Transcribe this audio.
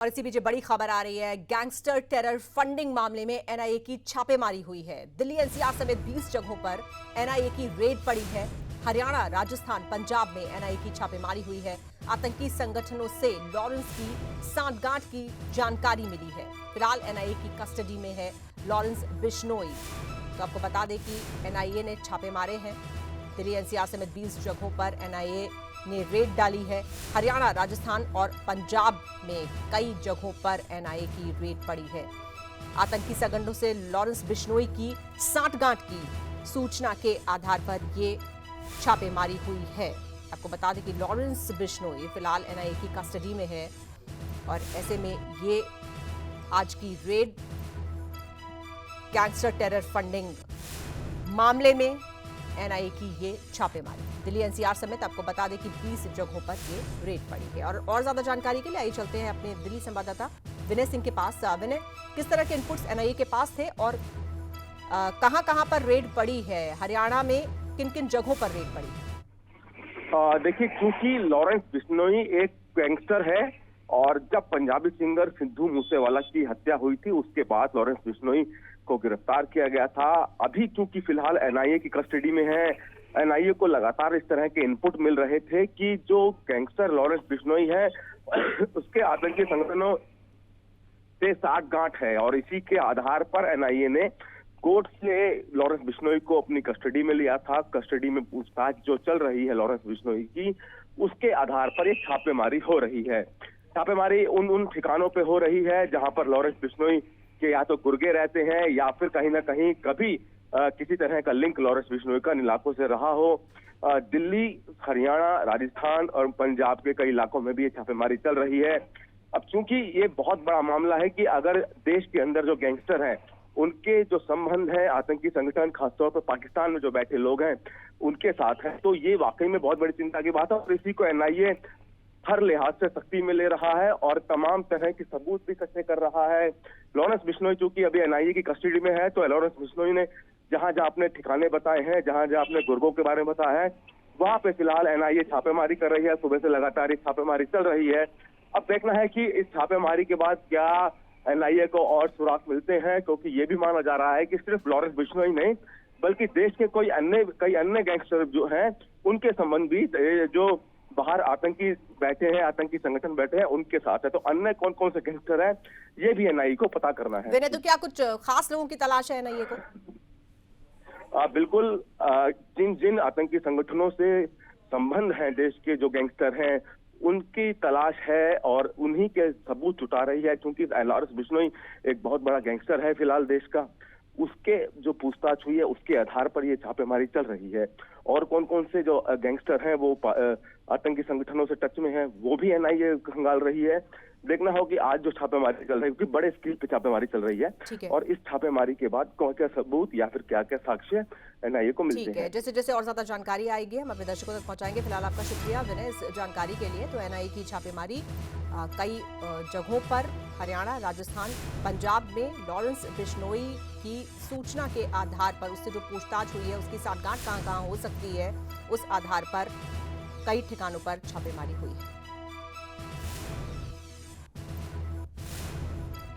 और इसी बीच बड़ी खबर आ रही है। गैंगस्टर टेरर फंडिंग मामले में एनआईए की छापेमारी हुई है। दिल्ली एनसीआर समेत 20 जगहों पर एनआईए की रेड पड़ी है। हरियाणा, राजस्थान, पंजाब में एनआईए की छापेमारी हुई है। आतंकी संगठनों से लॉरेंस की सांठगांठ की जानकारी मिली है। फिलहाल एनआईए की कस्टडी में है लॉरेंस बिश्नोई। तो आपको बता दें कि एनआईए ने छापे मारे हैं। दिल्ली एनसीआर समेत 20 जगहों पर एनआईए ने रेड डाली है। हरियाणा, राजस्थान और पंजाब में कई जगहों पर एनआईए की रेड पड़ी है। आतंकी संगठनों से लॉरेंस बिश्नोई की सांठगांठ की सूचना के आधार पर ये छापेमारी हुई है। आपको बता दें कि लॉरेंस बिश्नोई फिलहाल एनआईए की कस्टडी में है और ऐसे में ये आज की रेड गैंगस्टर टेरर फंडिंग मामले में एनआईए की ये छापेमारी। दिल्ली एनसीआर समेत आपको बता दें कि 20 जगहों पर ये रेड पड़ी है। और ज्यादा जानकारी के लिए आइए चलते हैं अपने दिल्ली संवाददाता विनय सिंह के पास। विनय, किस तरह के इनपुट्स एनआईए के पास थे और कहां-कहां पर रेड पड़ी है? हरियाणा में किन-किन जगहों पर रेड पड़ी? देखिए, क्योंकि लॉरेंस बिश्नोई एक गैंगस्टर है और जब पंजाबी सिंगर सिद्धू मूसेवाला की हत्या हुई थी उसके बाद लॉरेंस बिश्नोई को गिरफ्तार किया गया था। अभी क्योंकि फिलहाल एनआईए की कस्टडी में है, एनआईए को लगातार इस तरह के इनपुट मिल रहे थे कि जो गैंगस्टर लॉरेंस बिश्नोई है उसके आतंकी संगठनों से साठगांठ है और इसी के आधार पर एनआईए ने कोर्ट से लॉरेंस बिश्नोई को अपनी कस्टडी में लिया था। कस्टडी में पूछताछ जो चल रही है लॉरेंस बिश्नोई की, उसके आधार पर ये छापेमारी हो रही है। छापेमारी उन ठिकानों पे हो रही है जहां पर लॉरेंस बिश्नोई के या तो गुर्गे रहते हैं या फिर कहीं ना कहीं कभी किसी तरह का लिंक लॉरेंस बिश्नोई का इन इलाकों से रहा हो। दिल्ली, हरियाणा, राजस्थान और पंजाब के कई इलाकों में भी ये छापेमारी चल रही है। अब चूंकि ये बहुत बड़ा मामला है कि अगर देश के अंदर जो गैंगस्टर हैं उनके जो संबंध है आतंकी संगठन, खासतौर पर पाकिस्तान में जो बैठे लोग हैं उनके साथ है, तो ये वाकई में बहुत बड़ी चिंता की बात है। और इसी को एनआईए हर लिहाज से सख्ती में ले रहा है और तमाम तरह के सबूत भी इकट्ठे कर रहा है। लॉरेंस बिश्नोई चूंकि अभी एनआईए की कस्टडी में है, तो लॉरेंस बिश्नोई ने जहां जहां अपने ठिकाने बताए हैं, जहां जहां अपने गुर्गों के बारे में बताया है, वहां पे फिलहाल एनआईए छापेमारी कर रही है। सुबह से लगातार ये छापेमारी चल रही है। अब देखना है कि इस छापेमारी के बाद क्या एनआईए को और सुराग मिलते हैं, क्योंकि ये भी माना जा रहा है कि सिर्फ लॉरेंस बिश्नोई नहीं बल्कि देश के कई अन्य गैंगस्टर जो हैं उनके संबंध भी जो बाहर आतंकी बैठे हैं, आतंकी संगठन बैठे हैं, उनके साथ है। तो अन्य कौन कौन से गैंगस्टर हैं ये भी एनआईए को पता करना है। विनय, तो क्या कुछ खास लोगों की तलाश है एनआईए को? बिल्कुल, जिन जिन आतंकी संगठनों से संबंध हैं देश के जो गैंगस्टर हैं उनकी तलाश है और उन्हीं के सबूत जुटा रही है। क्योंकि लॉरेंस बिश्नोई एक बहुत बड़ा गैंगस्टर है फिलहाल देश का, उसके जो पूछताछ हुई है उसके आधार पर ये छापेमारी चल रही है। और कौन कौन से जो गैंगस्टर हैं वो आतंकी संगठनों से टच में हैं वो भी एनआईए खंगाल रही है। देखना हो कि आज जो छापेमारी चल रही है, क्योंकि बड़े स्केल पे छापेमारी चल रही है और इस छापेमारी के बाद कौन क्या सबूत या फिर क्या क्या साक्ष्य एनआईए को मिलते हैं। जैसे जैसे और ज्यादा जानकारी आएगी हम अपने दर्शकों तक पहुंचाएंगे। फिलहाल आपका शुक्रिया विनय इस जानकारी के लिए। तो एनआईए की छापेमारी कई जगहों पर हरियाणा, राजस्थान, पंजाब में लॉरेंस बिश्नोई की सूचना के आधार पर, उससे जो पूछताछ हुई है उसकी सांठगांठ कहां-कहां हो सकती है, उस आधार पर कई ठिकानों पर छापेमारी हुई है।